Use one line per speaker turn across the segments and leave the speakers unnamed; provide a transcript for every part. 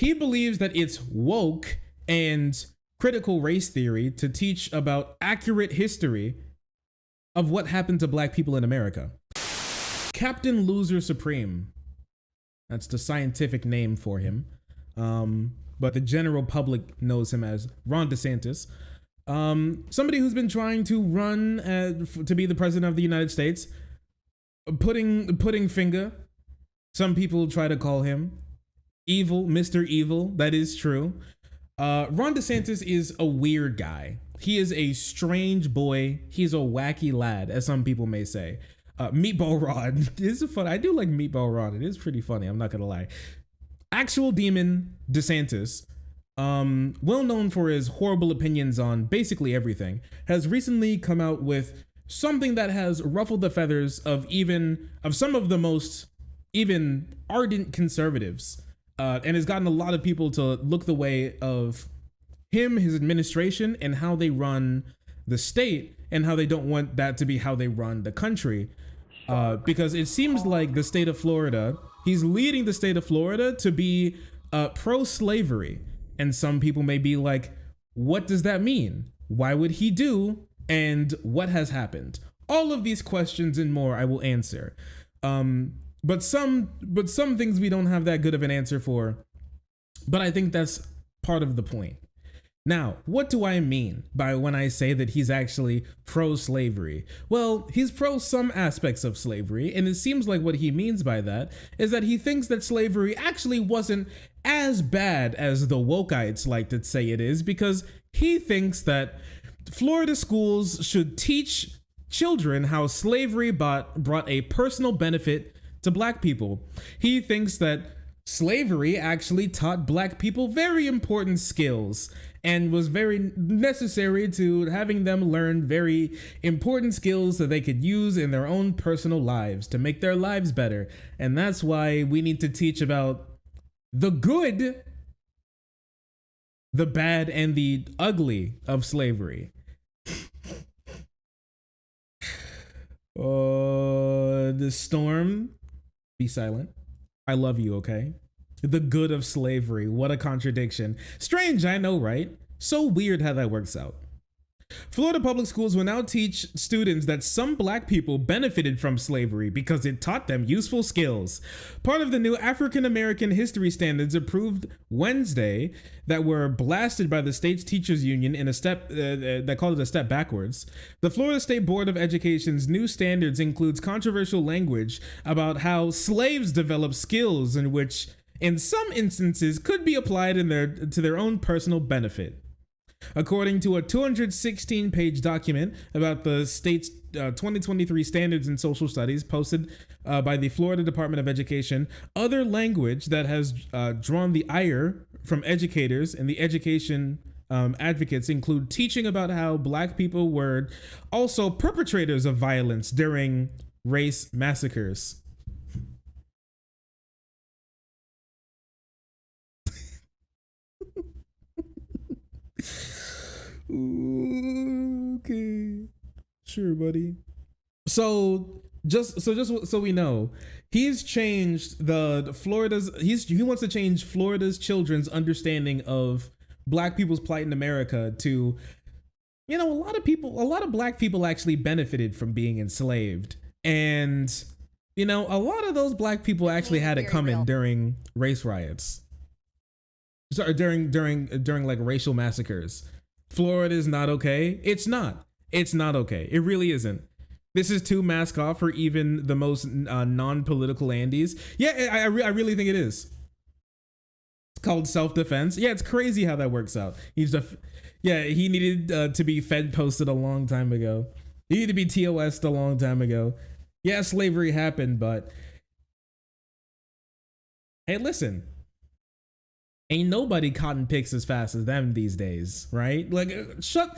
He believes that it's woke and critical race theory to teach about accurate history of what happened to black people in America. Captain Loser Supreme. That's the scientific name for him. But the general public knows him as Ron DeSantis. Somebody who's been trying to run to be the president of the United States. Putting finger. Some people try to call him evil, Mr. Evil. That is true. Ron DeSantis is a weird guy. He is a strange boy. He's a wacky lad, as some people may say. Meatball Ron. This is fun. I do like Meatball Ron. It is pretty funny. I'm not gonna lie. Actual demon DeSantis, well known for his horrible opinions on basically everything, has recently come out with something that has ruffled the feathers of some of the most even ardent conservatives, and has gotten a lot of people to look the way of him, his administration, and how they run the state, and how they don't want that to be how they run the country. Because it seems like the state of Florida, he's leading the state of Florida to be pro-slavery. And some people may be like, what does that mean? Why would he do? And what has happened? All of these questions and more I will answer. But some things we don't have that good of an answer for. But I think that's part of the point. Now, what do I mean by when I say that he's actually pro-slavery? Well, he's pro some aspects of slavery, and it seems like what he means by that is that he thinks that slavery actually wasn't as bad as the wokeites like to say it is, because he thinks that Florida schools should teach children how slavery brought a personal benefit to black people. He thinks that slavery actually taught black people very important skills and was very necessary to having them learn very important skills that they could use in their own personal lives to make their lives better. And that's why we need to teach about the good, the bad, and the ugly of slavery. The storm, be silent. I love you, okay? The good of slavery. What a contradiction. Strange, I know, right? So weird how that works out. Florida public schools will now teach students that some black people benefited from slavery because it taught them useful skills. Part of the new African American history standards approved Wednesday that were blasted by the state's teachers union in a step that called it a step backwards. The Florida State Board of Education's new standards includes controversial language about how slaves developed skills in which in some instances could be applied to their own personal benefit. According to a 216-page document about the state's 2023 standards in social studies posted by the Florida Department of Education, other language that has drawn the ire from educators and the education advocates include teaching about how black people were also perpetrators of violence during race massacres. Okay, sure, buddy. So we know, he's changed he wants to change Florida's children's understanding of black people's plight in America to, a lot of black people actually benefited from being enslaved, and a lot of those black people actually had it coming during race riots. Sorry, during like racial massacres. Florida is not okay. It's not okay. It really isn't. This is too mask off for even the most non-political Andes. Yeah, I really think it is. It's called self-defense. Yeah, it's crazy how that works out. He needed to be Fed posted a long time ago. He needed to be TOS'd a long time ago. Yeah, slavery happened, but hey, listen. Ain't nobody cotton picks as fast as them these days, right? Like, shut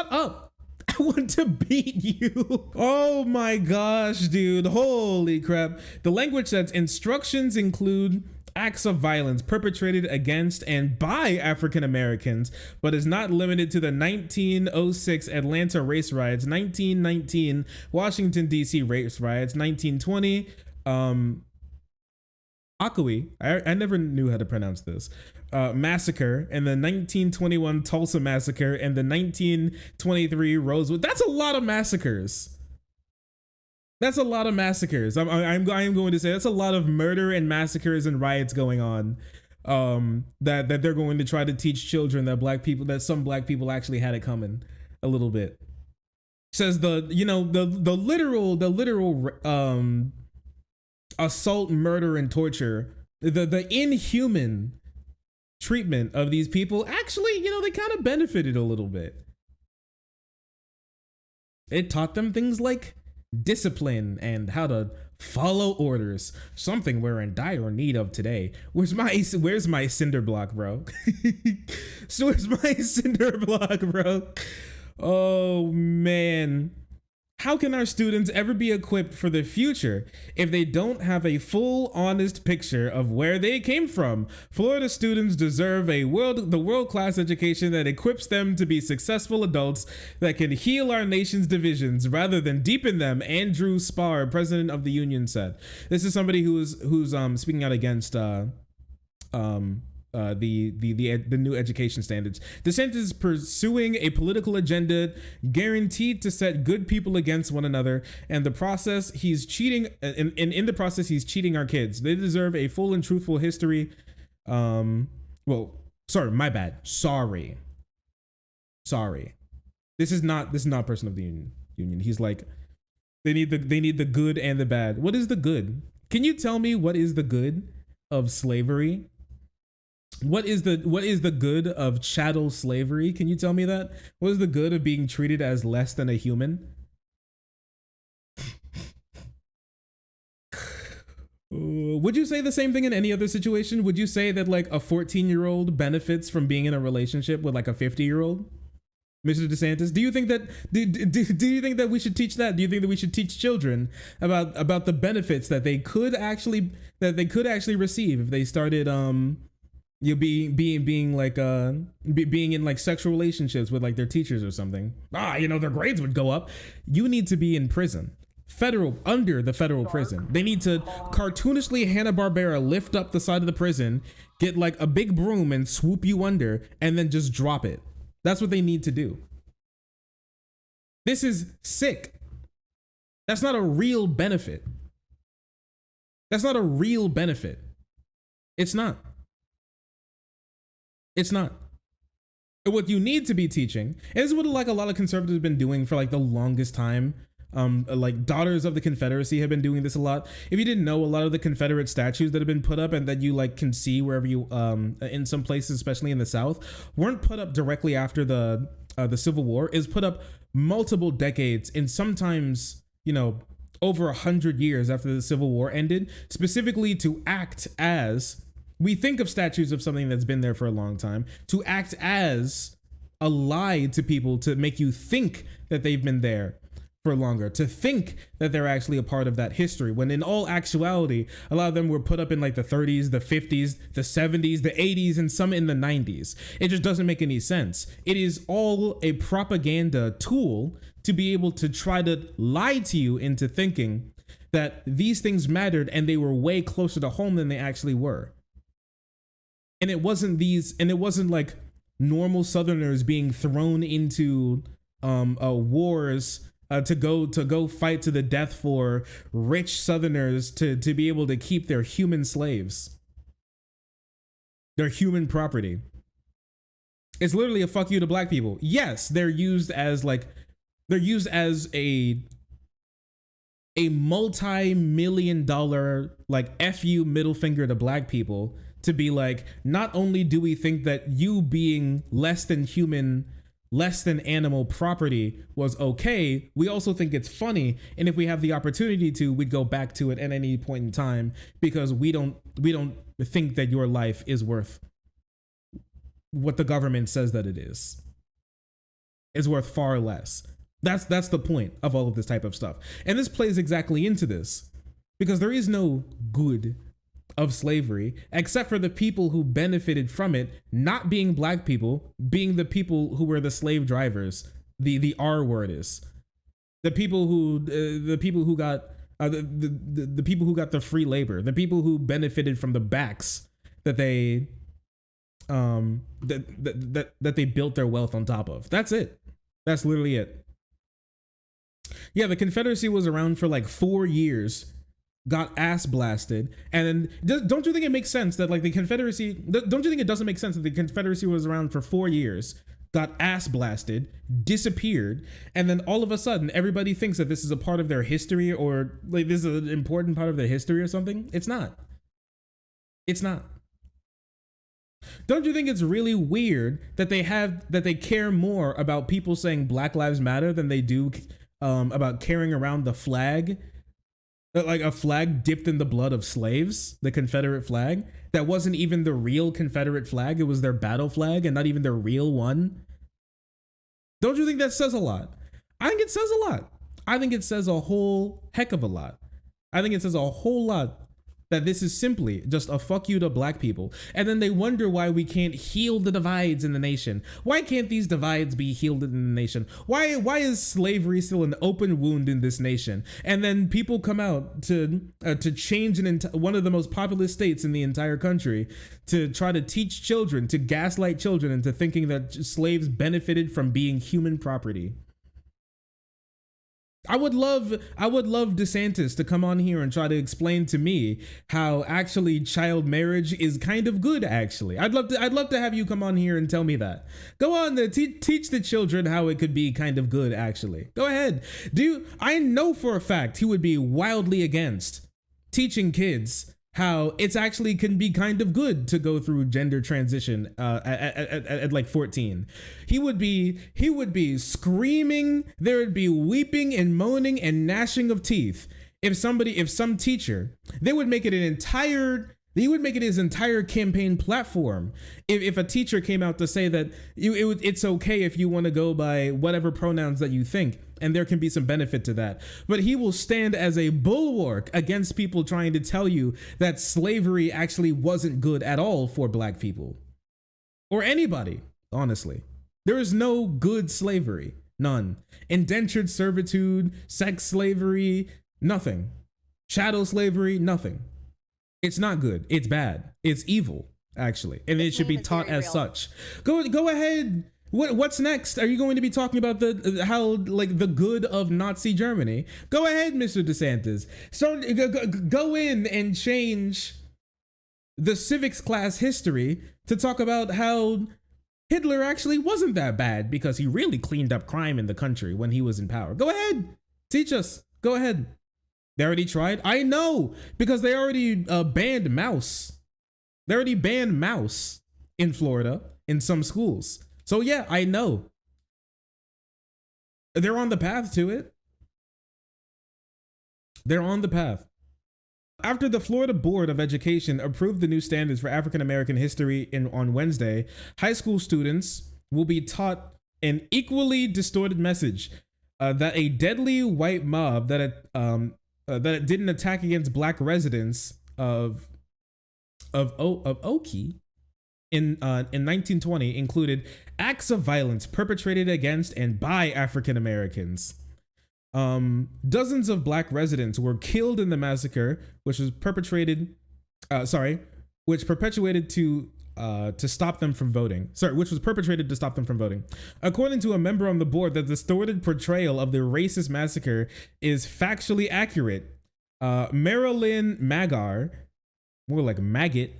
up. I want to beat you. Oh my gosh, dude. Holy crap. The language says instructions include acts of violence perpetrated against and by African Americans, but is not limited to the 1906 Atlanta race riots, 1919 Washington, D.C. race riots, 1920 Akui, I never knew how to pronounce this, massacre, and the 1921 Tulsa massacre, and the 1923 Rosewood. That's a lot of massacres. That's a lot of massacres. I am going to say that's a lot of murder and massacres and riots going on. That they're going to try to teach children that some black people actually had it coming a little bit. Says the literal assault, murder, and torture, the inhuman treatment of these people, actually, they kind of benefited a little bit. It taught them things like discipline and how to follow orders, something we're in dire need of today. Where's my cinder block, bro? Where's my cinder block, bro? Oh man. How can our students ever be equipped for the future if they don't have a full, honest picture of where they came from? Florida students deserve the world-class education that equips them to be successful adults that can heal our nation's divisions rather than deepen them, Andrew Spar, president of the union, said. This is somebody who's speaking out against the new education standards. DeSantis is pursuing a political agenda guaranteed to set good people against one another, and the process he's cheating. In the process, he's cheating our kids. They deserve a full and truthful history. Sorry, my bad. Sorry. This is not person of the union. He's like, they need the good and the bad. What is the good? Can you tell me what is the good of slavery? What is the good of chattel slavery? Can you tell me that? What is the good of being treated as less than a human? Would you say the same thing in any other situation? Would you say that like a 14-year-old benefits from being in a relationship with like a 50-year-old? Mr. DeSantis, do you think that do you think that we should teach that? Do you think that we should teach children about the benefits that they could actually receive if they started being in like sexual relationships with like their teachers or something? Their grades would go up. You need to be in prison. Under the federal prison. They need to cartoonishly Hanna-Barbera lift up the side of the prison, get like a big broom and swoop you under, and then just drop it. That's what they need to do. This is sick. That's not a real benefit. It's not. What you need to be teaching, and this is what like a lot of conservatives have been doing for like the longest time. Like Daughters of the Confederacy have been doing this a lot. If you didn't know, a lot of the Confederate statues that have been put up and that you like can see wherever you in some places, especially in the South, weren't put up directly after the Civil War. Is put up multiple decades and sometimes over 100 years after the Civil War ended, specifically to act as, we think of statues of something that's been there for a long time, to act as a lie to people, to make you think that they've been there for longer, to think that they're actually a part of that history, when in all actuality, a lot of them were put up in like the 30s, the 50s, the 70s, the 80s, and some in the 90s. It just doesn't make any sense. It is all a propaganda tool to be able to try to lie to you into thinking that these things mattered and they were way closer to home than they actually were. And it wasn't like normal Southerners being thrown into wars to go fight to the death for rich Southerners to be able to keep their human slaves, their human property. It's literally a fuck you to black people. Yes, they're used as a multi-million-dollar like FU middle finger to black people, to be like, not only do we think that you being less than human, less than animal property was okay, we also think it's funny, and if we have the opportunity to, we'd go back to it at any point in time, because we don't think that your life is worth what the government says that it is. It's worth far less. That's the point of all of this type of stuff. And this plays exactly into this, because there is no good of slavery except for the people who benefited from it not being black people, being the people who were the slave drivers. The R word is the people who got The people who got the free labor, the people who benefited from the backs that they that they built their wealth on top of. That's it. That's literally it. Yeah, the Confederacy was around for like 4 years, got ass blasted, and then don't you think it makes sense that like the Confederacy? Don't you think it doesn't make sense that the Confederacy was around for 4 years, got ass blasted, disappeared, and then all of a sudden everybody thinks that this is a part of their history, or like this is an important part of their history or something? It's not. It's not. Don't you think it's really weird that they care more about people saying Black Lives Matter than they do about carrying around the flag, like a flag dipped in the blood of slaves, the Confederate flag that wasn't even the real Confederate flag? It was their battle flag and not even their real one. Don't you think that says a lot? I think it says a lot. I think it says a whole heck of a lot. I think it says a whole lot that this is simply just a fuck you to black people. And then they wonder why we can't heal the divides in the nation. Why can't these divides be healed in the nation? Why is slavery still an open wound in this nation? And then people come out to change one of the most populous states in the entire country to try to teach children, to gaslight children into thinking that slaves benefited from being human property. I would love DeSantis to come on here and try to explain to me how actually child marriage is kind of good. Actually, I'd love to have you come on here and tell me that. Go on, teach the children how it could be kind of good. Actually, go ahead. I know for a fact he would be wildly against teaching kids how it's actually can be kind of good to go through gender transition at like 14. He would be screaming, there would be weeping and moaning and gnashing of teeth if some teacher, they would make it his entire campaign platform if a teacher came out to say that it's okay if you want to go by whatever pronouns that you think, and there can be some benefit to that. But he will stand as a bulwark against people trying to tell you that slavery actually wasn't good at all for black people. Or anybody, honestly. There is no good slavery. None. Indentured servitude, sex slavery, nothing. Chattel slavery, nothing. It's not good. It's bad. It's evil, actually. And it should be taught as such. Go ahead. What's next? Are you going to be talking about the good of Nazi Germany? Go ahead, Mr. DeSantis. So go in and change the civics class history to talk about how Hitler actually wasn't that bad because he really cleaned up crime in the country when he was in power. Go ahead. Teach us. Go ahead. They already tried? I know, because they already banned mouse. They already banned mouse in Florida in some schools. So yeah, I know. They're on the path to it. They're on the path. After the Florida Board of Education approved the new standards for African American history on Wednesday, high school students will be taught an equally distorted message that a deadly white mob that it didn't attack against black residents of Oki in 1920 included acts of violence perpetrated against and by African Americans. Dozens of black residents were killed in the massacre, which perpetuated to stop them from voting. Which was perpetrated to stop them from voting. According to a member on the board, the distorted portrayal of the racist massacre is factually accurate. Marilyn Magar, more like Maggot,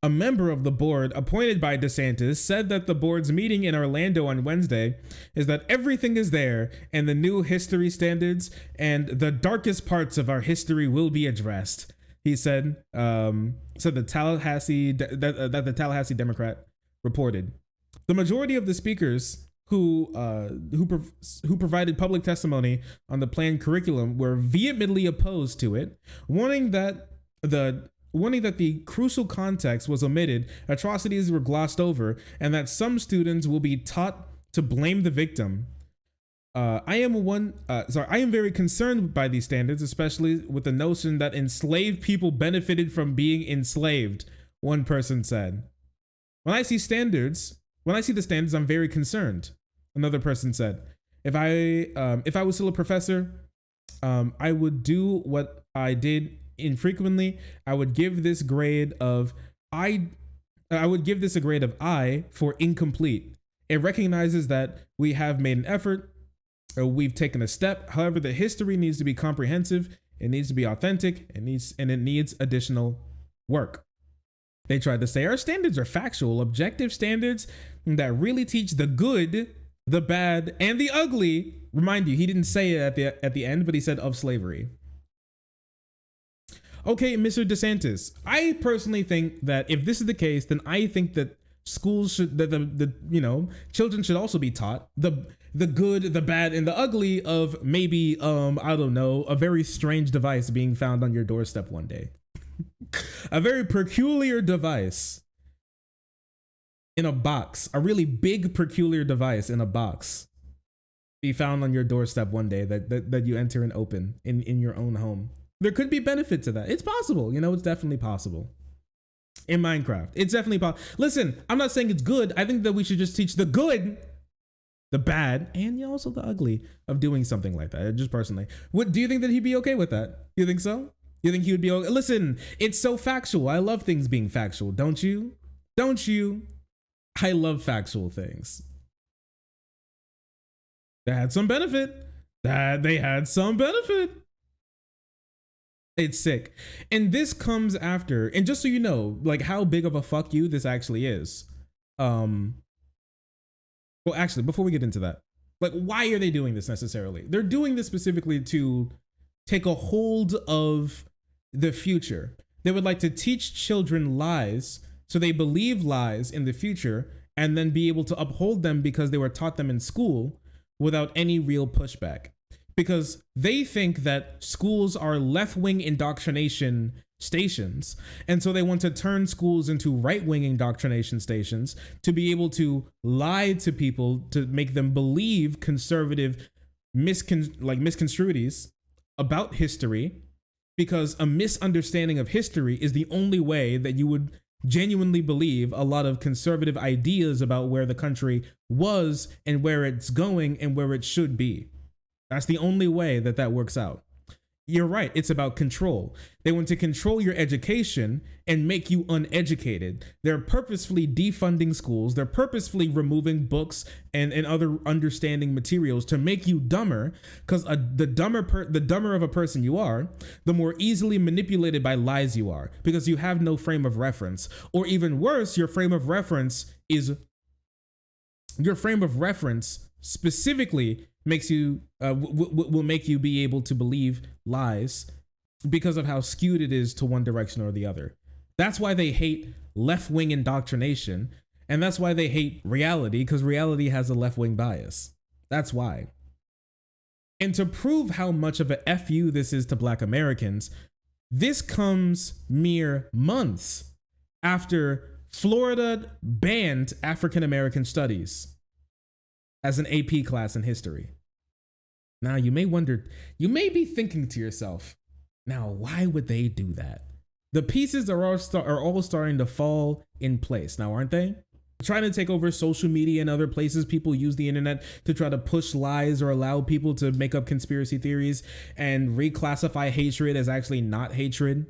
a member of the board appointed by DeSantis, said that the board's meeting in Orlando on Wednesday is that everything is there and the new history standards and the darkest parts of our history will be addressed. He said, the Tallahassee Democrat reported. The majority of the speakers who provided public testimony on the planned curriculum were vehemently opposed to it, warning that the crucial context was omitted, atrocities were glossed over, and that some students will be taught to blame the victim. I am very concerned by these standards, especially with the notion that enslaved people benefited from being enslaved, one person said. When I see the standards, I'm very concerned, another person said. If I was still a professor, I would do what I did infrequently. I would give this grade of I would give this a grade of I for incomplete. It recognizes that we have made an effort, or we've taken a step. However, the history needs to be comprehensive. It needs to be authentic. It needs additional work. They tried to say our standards are factual, objective standards that really teach the good, the bad, and the ugly. Remind you, he didn't say it at the end, but he said of slavery. Okay, Mr. DeSantis, I personally think that if this is the case, then I think that schools should, that the children should also be taught the good, the bad, and the ugly of maybe I don't know, a very strange device being found on your doorstep one day. A very peculiar device in a box, a really big peculiar device in a box be found on your doorstep one day that you enter and open in your own home. There could be benefit to that. It's possible. It's definitely possible. In Minecraft, it's definitely possible. Listen, I'm not saying it's good. I think that we should just teach the good, the bad, and also the ugly of doing something like that. Just personally. What do you think that he'd be okay with that? You think so? You think he would be okay? Listen, it's so factual. I love things being factual. Don't you? Don't you? I love factual things. They had some benefit. They had some benefit. It's sick. And this comes after, and just so you know, like how big of a fuck you this actually is. Well, actually, before we get into that, like, why are they doing this necessarily? They're doing this specifically to take a hold of the future. They would like to teach children lies so they believe lies in the future and then be able to uphold them because they were taught them in school without any real pushback. Because they think that schools are left-wing indoctrination stations. And so they want to turn schools into right-wing indoctrination stations to be able to lie to people to make them believe conservative misconstruities about history, because a misunderstanding of history is the only way that you would genuinely believe a lot of conservative ideas about where the country was and where it's going and where it should be. That's the only way that works out. You're right. It's about control. They want to control your education and make you uneducated. They're purposefully defunding schools. They're purposefully removing books and other understanding materials to make you dumber, because the dumber of a person you are, the more easily manipulated by lies you are, because you have no frame of reference. Or even worse, your frame of reference specifically makes you will make you be able to believe lies because of how skewed it is to one direction or the other. That's why they hate left-wing indoctrination, and that's why they hate reality, because reality has a left-wing bias. That's why. And to prove how much of a FU this is to Black Americans, this comes mere months after Florida banned African American studies as an AP class in history. Now you may be thinking to yourself, now why would they do that? The pieces are all starting to fall in place now, aren't they? Trying to take over social media and other places. People use the internet to try to push lies or allow people to make up conspiracy theories and reclassify hatred as actually not hatred.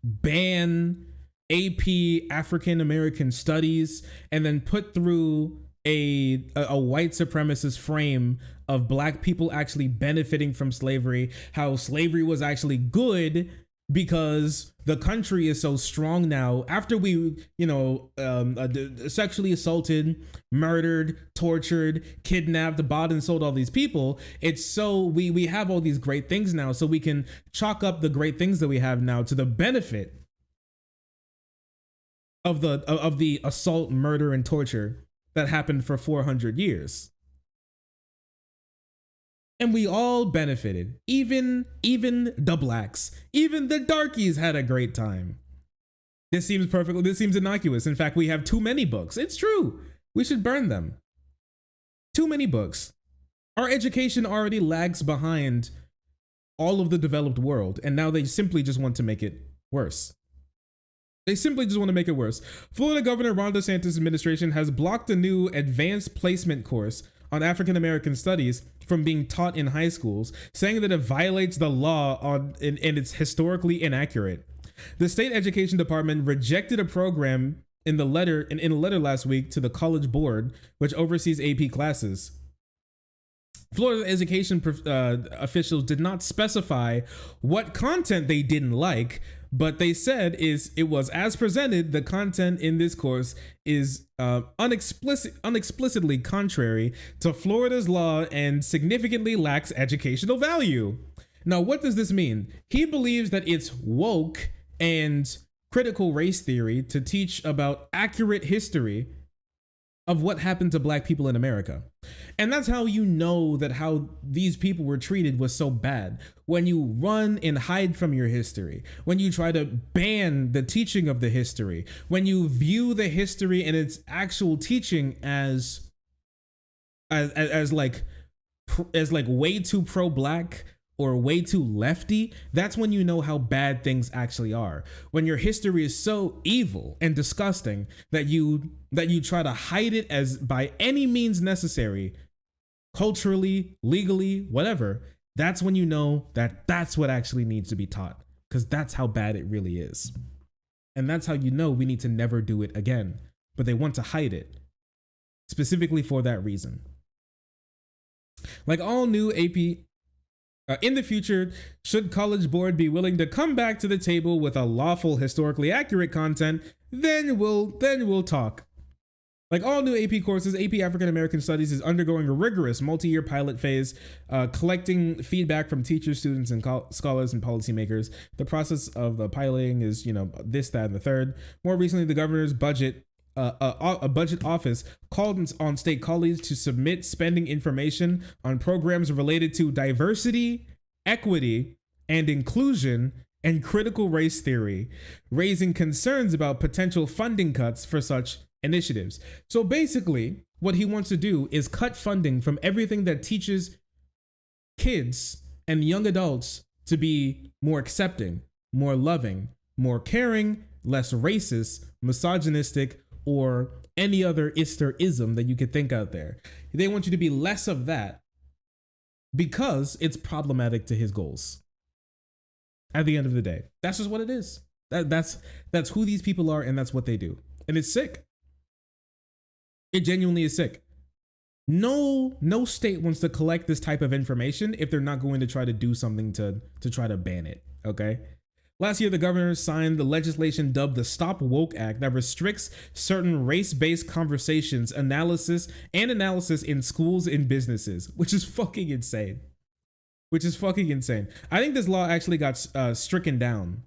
Ban AP African American studies and then put through a white supremacist frame of Black people actually benefiting from slavery, how slavery was actually good because the country is so strong now after we, sexually assaulted, murdered, tortured, kidnapped, bought and sold all these people. It's so we have all these great things now, so we can chalk up the great things that we have now to the benefit of the assault, murder, and torture that happened for 400 years. And we all benefited. Even the Blacks, even the darkies had a great time. This seems innocuous. In fact, we have too many books. It's true. We should burn them. Too many books. Our education already lags behind all of the developed world, and now they simply just want to make it worse. Florida Governor Ron DeSantis' administration has blocked a new advanced placement course on African American studies from being taught in high schools, saying that it violates the law and it's historically inaccurate. The state education department rejected a program in a letter last week to the college board, which oversees AP classes. Florida education officials did not specify what content they didn't like, but they said it was as presented. The content in this course is unexplicitly contrary to Florida's law and significantly lacks educational value. Now, what does this mean? He believes that it's woke and critical race theory to teach about accurate history of what happened to black people in America. And that's how you know that how these people were treated was so bad. When you run and hide from your history, when you try to ban the teaching of the history, when you view the history and its actual teaching as like way too pro-black or way too lefty, that's when you know how bad things actually are. When your history is so evil and disgusting that you try to hide it as by any means necessary, culturally, legally, whatever, that's when you know that that's what actually needs to be taught, because that's how bad it really is. And that's how you know we need to never do it again. But they want to hide it, specifically for that reason. Like all new AP, in the future, should College Board be willing to come back to the table with a lawful, historically accurate content, then we'll talk. Like all new AP courses, AP African American Studies is undergoing a rigorous multi-year pilot phase, collecting feedback from teachers, students, and scholars and policymakers. The process of the piloting is, this, that, and the third. More recently, the governor's budget office called on state colleagues to submit spending information on programs related to diversity, equity, and inclusion and critical race theory, raising concerns about potential funding cuts for such initiatives. So basically, what he wants to do is cut funding from everything that teaches kids and young adults to be more accepting, more loving, more caring, less racist, misogynistic, or any other ism that you could think out there. They want you to be less of that because it's problematic to his goals. At the end of the day, that's just what it is. That's who these people are, and that's what they do. And it's sick. It genuinely is sick. No state wants to collect this type of information if they're not going to try to do something to try to ban it, okay? Last year, the governor signed the legislation dubbed the Stop Woke Act that restricts certain race-based conversations, analysis in schools and businesses, which is fucking insane. I think this law actually got stricken down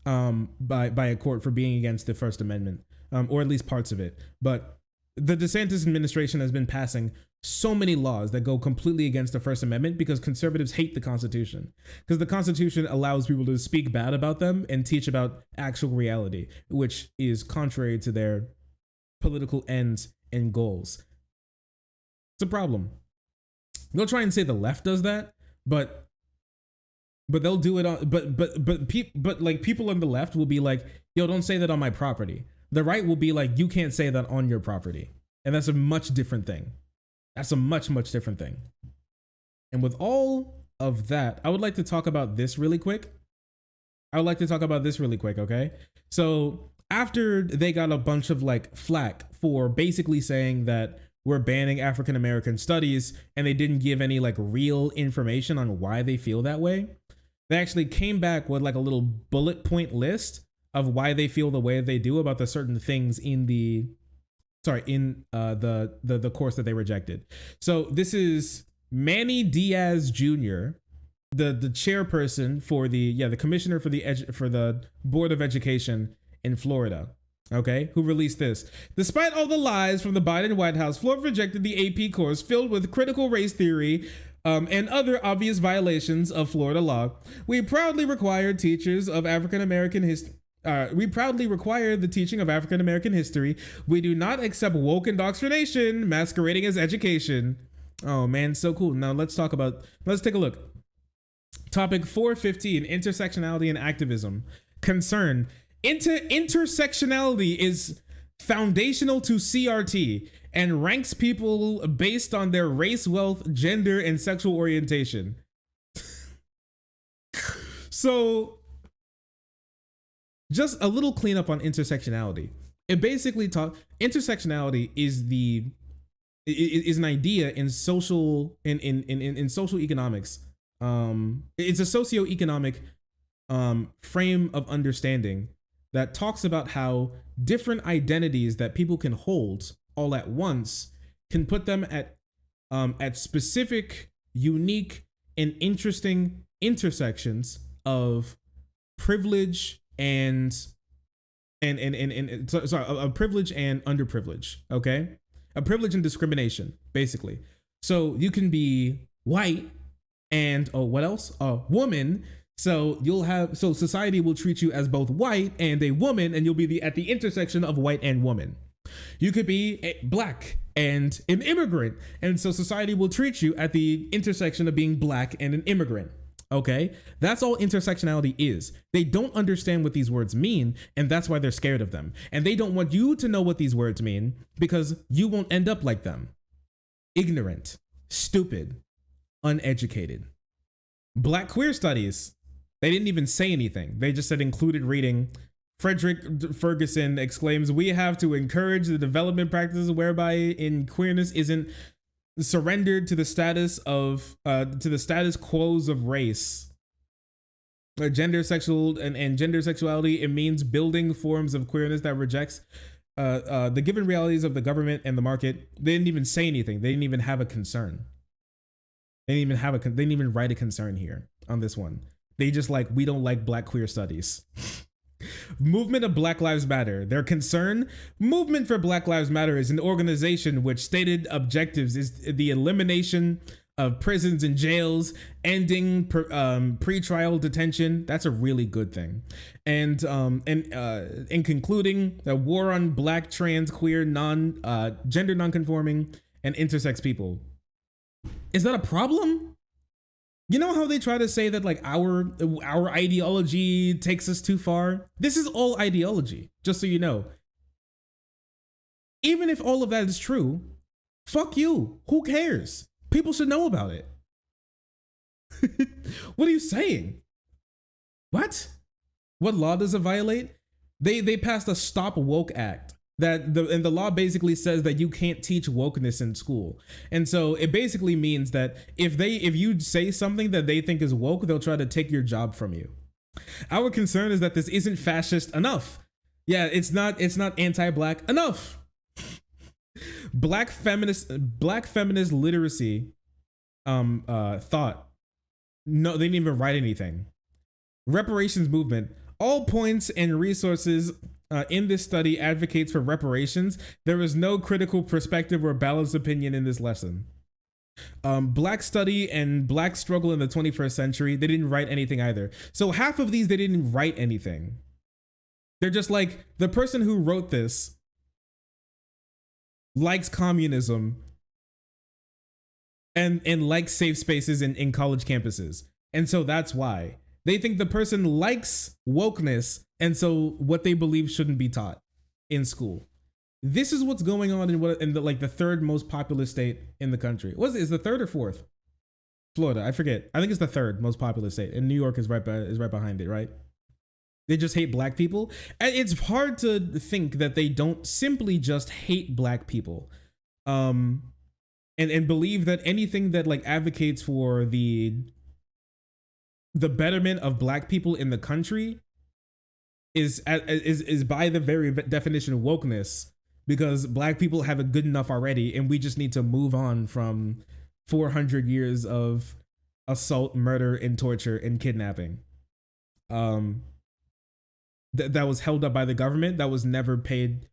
by a court for being against the First Amendment, or at least parts of it. But the DeSantis administration has been passing so many laws that go completely against the First Amendment because conservatives hate the Constitution. Because the Constitution allows people to speak bad about them and teach about actual reality, which is contrary to their political ends and goals. It's a problem. They'll try and say the left does that, but they'll do it on but like people on the left will be like, yo, don't say that on my property. The right will be like, you can't say that on your property. And that's a much different thing. That's a much different thing. And with all of that, I would like to talk about this really quick. Okay? So after they got a bunch of like flack for basically saying that we're banning African American studies and they didn't give any like real information on why they feel that way, they actually came back with like a little bullet point list of why they feel the way they do about the certain things in the course that they rejected. So this is Manny Diaz Jr., the chairperson for the commissioner for the Board of Education in Florida, okay, who released this. Despite all the lies from the Biden White House, Florida rejected the AP course filled with critical race theory and other obvious violations of Florida law. We proudly require teachers of African American history. We proudly require the teaching of African American history. We do not accept woke indoctrination masquerading as education. Oh man, so cool. Now let's take a look. Topic 415, intersectionality and activism. Concern. Intersectionality is foundational to CRT, and ranks people based on their race, wealth, gender, and sexual orientation. So, just a little cleanup on intersectionality. It basically intersectionality is an idea in social in social economics. It's a socioeconomic frame of understanding that talks about how different identities that people can hold all at once can put them at specific, unique, and interesting intersections of privilege and privilege and underprivilege. Okay, a privilege and discrimination, basically. So you can be white and what else? A woman. So society will treat you as both white and a woman, and you'll be at the intersection of white and woman. You could be black and an immigrant, and so society will treat you at the intersection of being black and an immigrant. Okay, that's all intersectionality is. They don't understand what these words mean, and that's why they're scared of them. And they don't want you to know what these words mean because you won't end up like them. Ignorant, stupid, uneducated. Black queer studies. They didn't even say anything. They just said included reading. Frederick Ferguson exclaims, "We have to encourage the development practices whereby in queerness isn't surrendered to the status quos of race, gender, sexual, and gender sexuality. It means building forms of queerness that rejects the given realities of the government and the market." They didn't even say anything. They didn't even have a concern. They didn't even write a concern here on this one. They just we don't like black queer studies. Movement of Black Lives Matter. Their concern: Movement for Black Lives Matter is an organization which stated objectives is the elimination of prisons and jails, ending pretrial detention. That's a really good thing. And in concluding, the war on black, trans, queer, gender nonconforming, and intersex people. Is that a problem? You know how they try to say that our ideology takes us too far? This is all ideology, just so you know. Even if all of that is true, fuck you. Who cares? People should know about it. What are you saying? What law does it violate? They passed a Stop Woke Act. And the law basically says that you can't teach wokeness in school. And so it basically means that if you say something that they think is woke, they'll try to take your job from you. Our concern is that this isn't fascist enough. Yeah, it's not anti-black enough. Black feminist literacy thought. No, they didn't even write anything. Reparations movement. All points and resources in this study advocates for reparations. There is no critical perspective or balanced opinion in this lesson. Black study and black struggle in the 21st century. They didn't write anything either. So half of these, they didn't write anything. They're just the person who wrote this likes communism and likes safe spaces in college campuses. And so that's why. They think the person likes wokeness, and so what they believe shouldn't be taught in school. This is what's going on in the third most populous state in the country. What is it? Is the third or fourth? Florida, I forget. I think it's the third most populous state, and New York is right behind it, right? They just hate black people. And it's hard to think that they don't simply just hate black people, and believe that anything that advocates for the betterment of black people in the country is by the very definition of wokeness, because black people have it good enough already, and we just need to move on from 400 years of assault, murder, and torture and kidnapping. That was held up by the government, that was never paid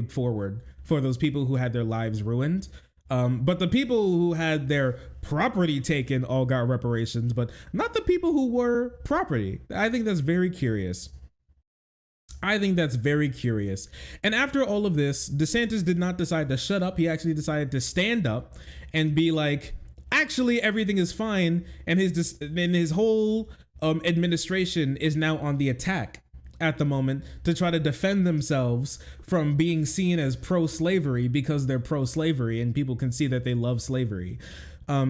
forward for those people who had their lives ruined. But the people who had their property taken all got reparations, but not the people who were property. I think that's very curious. And after all of this, DeSantis did not decide to shut up. He actually decided to stand up and be like, actually, everything is fine. And his whole administration is now on the attack at the moment to try to defend themselves from being seen as pro-slavery because they're pro-slavery and people can see that they love slavery.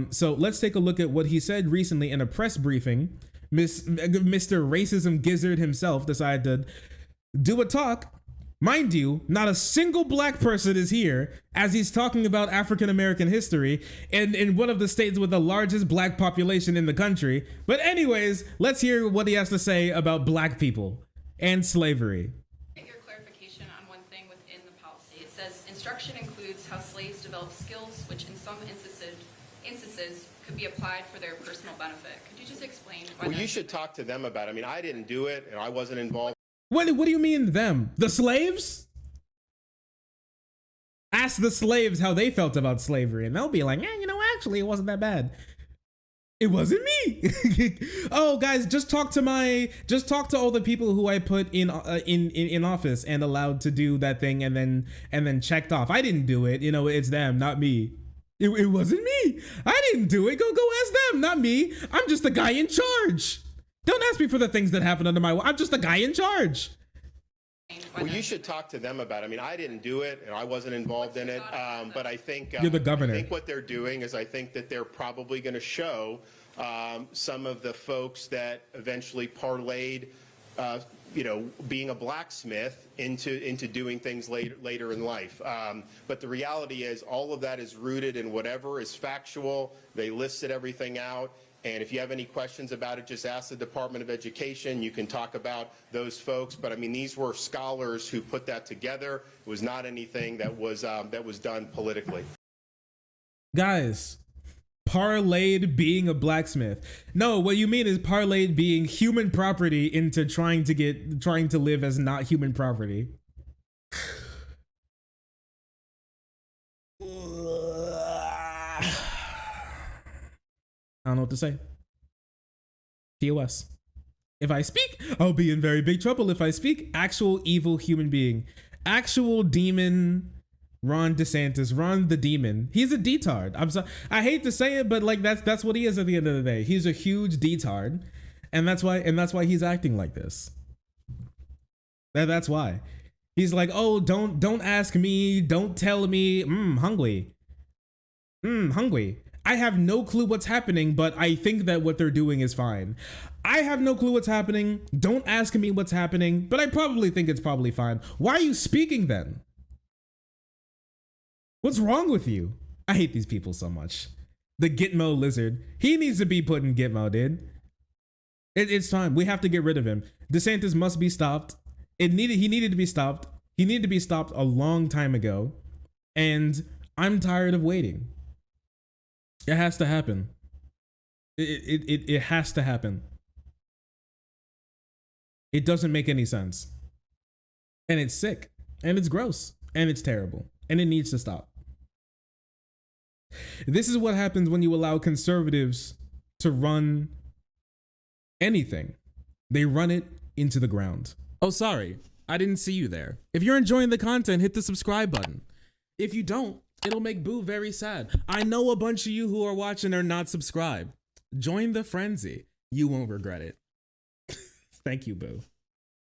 So let's take a look at what he said recently in a press briefing. Mr. Racism Gizzard himself decided to do a talk. Mind you, not a single black person is here as he's talking about African American history in one of the states with the largest black population in the country. But anyways, let's hear what he has to say about black people and slavery.
Get your clarification on one thing within the policy. It says instruction includes how slaves develop skills, which in some instances could be applied for their personal benefit. Could you just explain why?
Well, you should talk to them about it. I mean, I didn't do it and I wasn't involved.
What do you mean them? The slaves? Ask the slaves how they felt about slavery and they'll be like, actually it wasn't that bad. It wasn't me. Oh, guys, just talk to all the people who I put in office and allowed to do that thing and then checked off. I didn't do it. It's them, not me. It wasn't me. I didn't do it. Go ask them, not me. I'm just the guy in charge. Don't ask me for the things that happen under my. I'm just the guy in charge.
Well, you should talk to them about it. I mean, I didn't do it, and I wasn't involved in it. But I think
you're the governor.
I think what they're doing is, I think that they're probably going to show some of the folks that eventually parlayed, being a blacksmith into doing things later in life. But the reality is, all of that is rooted in whatever is factual. They listed everything out. And if you have any questions about it, just ask the Department of Education. You can talk about those folks. But I mean, these were scholars who put that together. It was not anything that was done politically.
Guys, parlayed being a blacksmith. No, what you mean is parlayed being human property into trying to live as not human property. I don't know what to say. TOS. If I speak, I'll be in very big trouble if I speak. Actual evil human being. Actual demon Ron DeSantis. Ron the demon. He's a detard. I'm sorry. I hate to say it, but like that's what he is at the end of the day. He's a huge detard. And that's why he's acting like this. That's why. He's like, oh, don't ask me, don't tell me. Hungry. Hungry. I have no clue what's happening, but I think that what they're doing is fine. I have no clue what's happening. Don't ask me what's happening, but I probably think it's probably fine. Why are you speaking then? What's wrong with you? I hate these people so much. The Gitmo lizard. He needs to be put in Gitmo, dude. It's time. We have to get rid of him. DeSantis must be stopped. He needed to be stopped. He needed to be stopped a long time ago. And I'm tired of waiting. It has to happen. It has to happen. It doesn't make any sense. And it's sick. And it's gross. And it's terrible. And it needs to stop. This is what happens when you allow conservatives to run anything. They run it into the ground. Oh, sorry. I didn't see you there. If you're enjoying the content, hit the subscribe button. If you don't, it'll make Boo very sad. I know a bunch of you who are watching are not subscribed. Join the frenzy. You won't regret it. Thank you, Boo.